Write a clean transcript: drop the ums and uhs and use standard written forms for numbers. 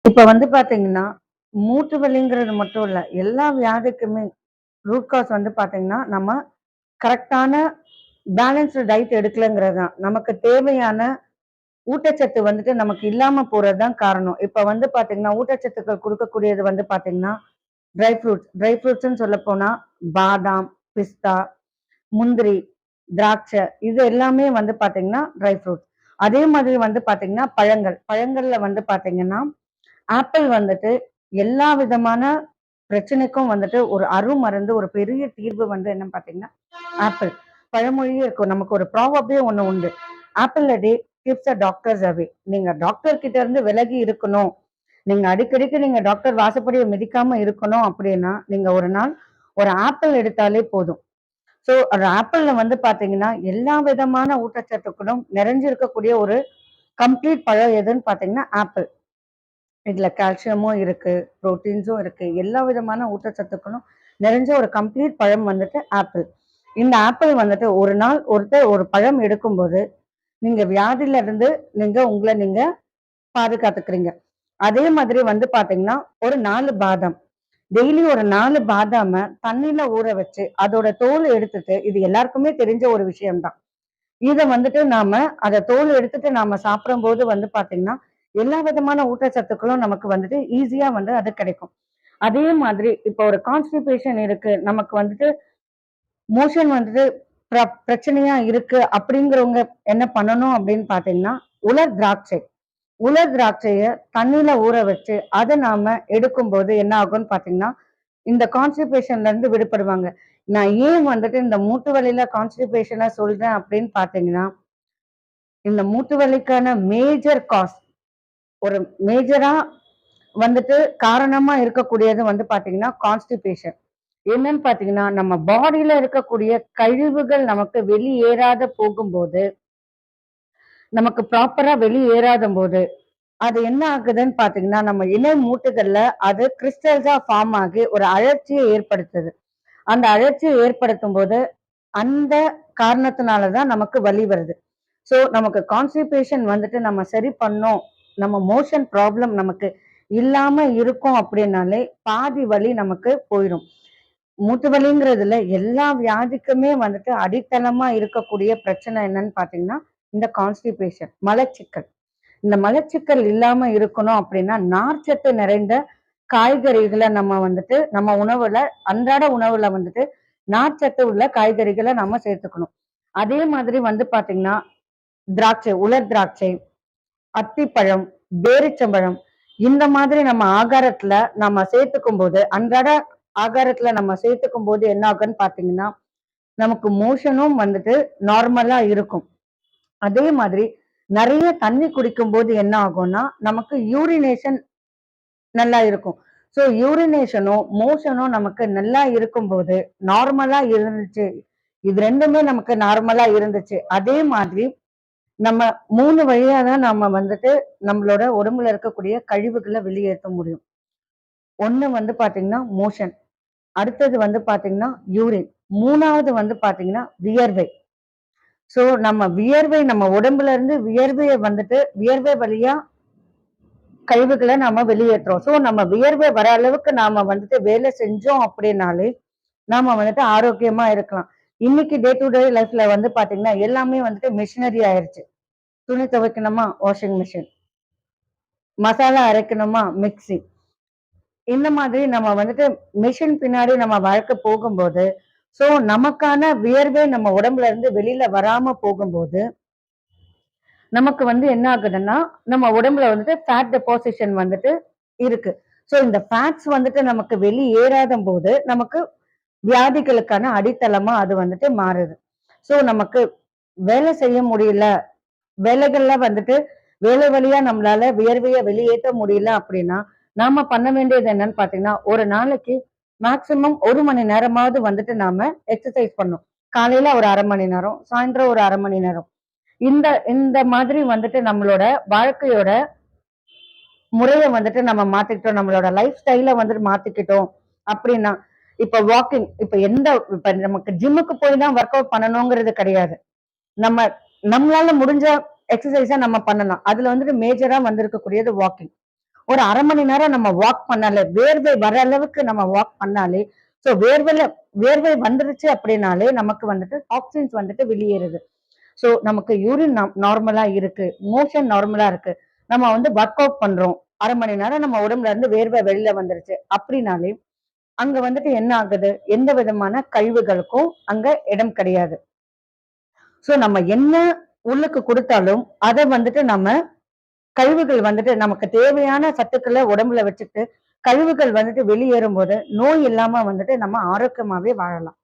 இப்ப வந்து பாத்தீங்கன்னா, மூட்டு வலிங்கிறது மட்டும் இல்ல. எல்லா வியாதிக்குமே ரூட் காஸ் வந்து பாத்தீங்கன்னா, நம்ம கரெக்ட்டான பேலன்ஸ்டு டயட் எடுக்கலங்கிறது தான். நமக்கு தேவையான ஊட்டச்சத்து வந்துட்டு நமக்கு இல்லாம போறது தான் காரணம். இப்ப வந்து பாத்தீங்கன்னா, ஊட்டச்சத்துக்கள் குடுக்கக்கூடியது வந்து பாத்தீங்கன்னா, ட்ரை ஃப்ரூட்ஸ்ன்னு சொல்லப்போனா பாதாம், பிஸ்தா, முந்திரி, திராட்சை இது எல்லாமே வந்து பாத்தீங்கன்னா, ட்ரை ஃப்ரூட்ஸ். அதே மாதிரி வந்து பாத்தீங்கன்னா, பழங்கள். பழங்கள்ல வந்து பாத்தீங்கன்னா ஆப்பிள் வந்துட்டு எல்லா விதமான பிரச்சனைக்கும் வந்துட்டு ஒரு அருமருந்து, ஒரு பெரிய தீர்வு வந்து என்னன்னு பார்த்தீங்கன்னா, ஆப்பிள். பழமொழியே இருக்கும். நமக்கு ஒரு ப்ராவர்பே ஒண்ணு உண்டு. "ஆப்பிள் அ டே கீப்ஸ் அ டாக்டர்ஸ் அவே." நீங்க டாக்டர் கிட்ட இருந்து விலகி இருக்கணும். நீங்க அடிக்கடிக்கு நீங்க டாக்டர் வாசப்படிய மிதிக்காம இருக்கணும் அப்படின்னா, நீங்க ஒரு நாள் ஒரு ஆப்பிள் எடுத்தாலே போதும். ஸோ ஒரு ஆப்பிள்ல வந்து பார்த்தீங்கன்னா, எல்லா விதமான ஊட்டச்சத்துக்களும் நிறைஞ்சிருக்கக்கூடிய ஒரு கம்ப்ளீட் பழம் எதுன்னு பார்த்தீங்கன்னா, ஆப்பிள். இதுல கால்சியமும் இருக்கு, புரோட்டீன்ஸும் இருக்கு. எல்லா விதமான ஊட்டச்சத்துக்களும் நிறைஞ்ச ஒரு கம்ப்ளீட் பழம் வந்துட்டு ஆப்பிள். இந்த ஆப்பிள் வந்துட்டு ஒரு நாள் ஒருத்தர் ஒரு பழம் எடுக்கும்போது, நீங்க வியாதியில இருந்து நீங்க பாதுகாத்துக்கிறீங்க. அதே மாதிரி வந்து பாத்தீங்கன்னா, ஒரு 4 பாதாம். டெய்லி ஒரு 4 பாதாம தண்ணீல ஊற வச்சு, அதோட தோல் எடுத்துட்டு இது எல்லாருக்குமே தெரிஞ்ச ஒரு விஷயம் தான். இத வந்துட்டு அத தோல் எடுத்துட்டு நாம சாப்பிடும்போது வந்து பாத்தீங்கன்னா, எல்லா விதமான ஊட்டச்சத்துக்களும் நமக்கு வந்துட்டு ஈஸியா வந்து அது கிடைக்கும். அதே மாதிரி இப்போ ஒரு கான்ஸ்டிபேஷன் இருக்கு. நமக்கு வந்துட்டு மோஷன் வந்துட்டு பிரச்சனையா இருக்கு அப்படிங்கிறவங்க என்ன பண்ணணும் அப்படின்னு பாத்தீங்கன்னா, உலர் திராட்சை. உலர் திராட்சைய தண்ணீல ஊற வச்சு, அத நாம எடுக்கும்போது என்ன ஆகும்ன்னு பாத்தீங்கன்னா, இந்த கான்ஸ்டிபேஷன்ல இருந்து விடுபடுவாங்க. நான் ஏன் வந்துட்டு இந்த மூட்டு வலியில கான்ஸ்டிபேஷன சொல்றேன் அப்படின்னு பாத்தீங்கன்னா, இந்த மூட்டு வலிக்கான மேஜர் காஸ் ஒரு மேஜரா வந்துட்டு காரணமா இருக்கக்கூடியது வந்து பாத்தீங்கன்னா கான்ஸ்டிபேஷன். என்னன்னு பாத்தீங்கன்னா, நம்ம பாடியில இருக்கக்கூடிய கழிவுகள் நமக்கு வெளியேறாத போகும்போது, நமக்கு ப்ராப்பரா வெளியேறாதம்போது, அது என்ன ஆகுதுன்னு பாத்தீங்கன்னா, நம்ம இணை மூட்டுகள்ல அது கிறிஸ்டல்ஸா ஃபார்ம் ஆகி ஒரு அழற்சிய ஏற்படுத்துது. அந்த அழற்சிய ஏற்படுத்தும்போது, அந்த காரணத்தினால தான் நமக்கு வலி வருது. ஸோ நமக்கு கான்ஸ்டிபேஷன் வந்துட்டு நம்ம சரி பண்ணோம். நம்ம மோஷன் ப்ராப்ளம் நமக்கு இல்லாம இருக்கோம் அப்படின்னாலே, பாதி வலி நமக்கு போயிரும். மூட்டு வலிங்கிறதுல எல்லா வியாதிக்குமே வந்துட்டு அடித்தளமா இருக்கக்கூடிய பிரச்சனை என்னன்னு பார்த்தீங்கன்னா, இந்த கான்ஸ்டிபேஷன், மலச்சிக்கல். இந்த மலச்சிக்கல் இல்லாம இருக்கணும் அப்படின்னா, நார்ச்சத்து நிறைந்த காய்கறிகள நம்ம வந்துட்டு நம்ம உணவுல அன்றாட உணவுல வந்துட்டு நார்ச்சத்து உள்ள காய்கறிகள நம்ம சேர்த்துக்கணும். அதே மாதிரி வந்து பார்த்தீங்கன்னா, திராட்சை, உலர் திராட்சை, அத்திப்பழம், பேரிச்சம்பழம் இந்த மாதிரி நம்ம ஆகாரத்துல நம்ம சேர்த்துக்கும்போது, அன்றாட ஆகாரத்துல நம்ம சேர்த்துக்கும்போது என்ன ஆகும்ன்னு பார்த்தீங்கன்னா, நமக்கு மோஷனும் வந்துட்டு நார்மலா இருக்கும். அதே மாதிரி நெறைய தண்ணி குடிக்கும்போது என்ன ஆகும்னா, நமக்கு யூரினேஷன் நல்லா இருக்கும். ஸோ யூரினேஷனும், மோஷனும் நமக்கு நல்லா இருக்கும்போது, நார்மலா இருந்துச்சு. இது 2மே நமக்கு நார்மலா இருந்துச்சு. அதே மாதிரி நம்ம 3 வழியா தான் நம்ம வந்துட்டு நம்மளோட உடம்புல இருக்கக்கூடிய கழிவுகள வெளியேத்த முடியும். 1 வந்து பார்த்தீங்கன்னா, மோஷன். அடுத்தது வந்து பார்த்தீங்கன்னா, யூரின். 3வது வந்து பார்த்தீங்கன்னா, வியர்வை. ஸோ நம்ம வியர்வை நம்ம உடம்புல இருந்து வியர்வைய வந்துட்டு வியர்வை வழியா கழிவுகள நாம வெளியேற்றுறோம். ஸோ நம்ம வியர்வை வர அளவுக்கு நாம வந்துட்டு வேலை செஞ்சோம் அப்படின்னாலே, நாம வந்துட்டு ஆரோக்கியமா இருக்கலாம். இன்னைக்கு டே டு டே லைஃப்ல வந்து பார்த்தீங்கன்னா, எல்லாமே வந்துட்டு மிஷினரி ஆயிருச்சு. துணி துவைக்கணுமா? Washing machine. மசாலா அரைக்கணுமா? மிக்ஸி. இந்த மாதிரி நம்ம வந்துட்டு மிஷின் பின்னாடி நம்ம வாழ்க்கை போகும்போது, ஸோ நமக்கான வியர்வை நம்ம உடம்புல இருந்து வெளியில வராம போகும்போது, நமக்கு வந்து என்ன ஆகுதுன்னா, நம்ம உடம்புல வந்துட்டு ஃபேட் டெபாசிஷன் வந்துட்டு இருக்கு. ஸோ இந்த ஃபேட்ஸ் வந்துட்டு நமக்கு வெளியேறாதம்போது, நமக்கு வியாதிகளுக்கான அடித்தளமா அது வந்துட்டு மாறுது. ஸோ நமக்கு வேலை செய்ய முடியல, வேலைகள்ல வந்துட்டு வேலை வழியா நம்மளால வியர்வைய வெளியேத்த முடியல அப்படின்னா, நாம பண்ண வேண்டியது என்னன்னு பார்த்தீங்கன்னா, ஒரு நாளைக்கு மேக்ஸிமம் 1 மணி நேரமாவது வந்துட்டு நாம எக்சர்சைஸ் பண்ணணும். காலையில ஒரு 1/2 மணி நேரம், சாயந்தரம் ஒரு 1/2 மணி நேரம். இந்த இந்த மாதிரி வந்துட்டு நம்மளோட வாழ்க்கையோட முறைய வந்துட்டு நம்ம மாத்திக்கிட்டோம். நம்மளோட லைஃப் ஸ்டைல வந்துட்டு மாத்திக்கிட்டோம் அப்படின்னா, இப்ப நமக்கு ஜிம்முக்கு போய் தான் ஒர்க் அவுட் பண்ணணுங்கிறது கிடையாது. நம்ம நம்மளால முடிஞ்ச எக்ஸர்சைஸ நம்ம பண்ணலாம். அதுல வந்துட்டு மேஜரா வந்திருக்கக்கூடியது வாக்கிங். ஒரு 1/2 மணி நேரம் நம்ம வாக் பண்ணாலே, வேர்வை வர அளவுக்கு நம்ம வாக் பண்ணாலே, ஸோ வேர்வை வந்துருச்சு அப்படின்னாலே நமக்கு வந்துட்டு டாக்ஸின்ஸ் வந்துட்டு வெளியேறுது. ஸோ நமக்கு யூரின் நார்மலா இருக்கு, மோஷன் நார்மலா இருக்கு. நம்ம வந்து ஒர்க் அவுட் பண்றோம். 1/2 மணி நேரம் நம்ம உடம்புல இருந்து வேர்வை வெளில வந்துருச்சு அப்படின்னாலே, அங்க வந்துட்டு என்ன ஆகுது? எந்த விதமான கழிவுகளுக்கும் அங்க இடம் கிடையாது. ஸோ நம்ம என்ன உள்ளுக்கு குடுத்தாலும், அத வந்துட்டு நம்ம கழிவுகள் வந்துட்டு நமக்கு தேவையான சத்துக்கள உடம்புல வச்சுட்டு, கழிவுகள் வந்துட்டு வெளியேறும்போது, நோய் இல்லாம வந்துட்டு நம்ம ஆரோக்கியமாவே வாழலாம்.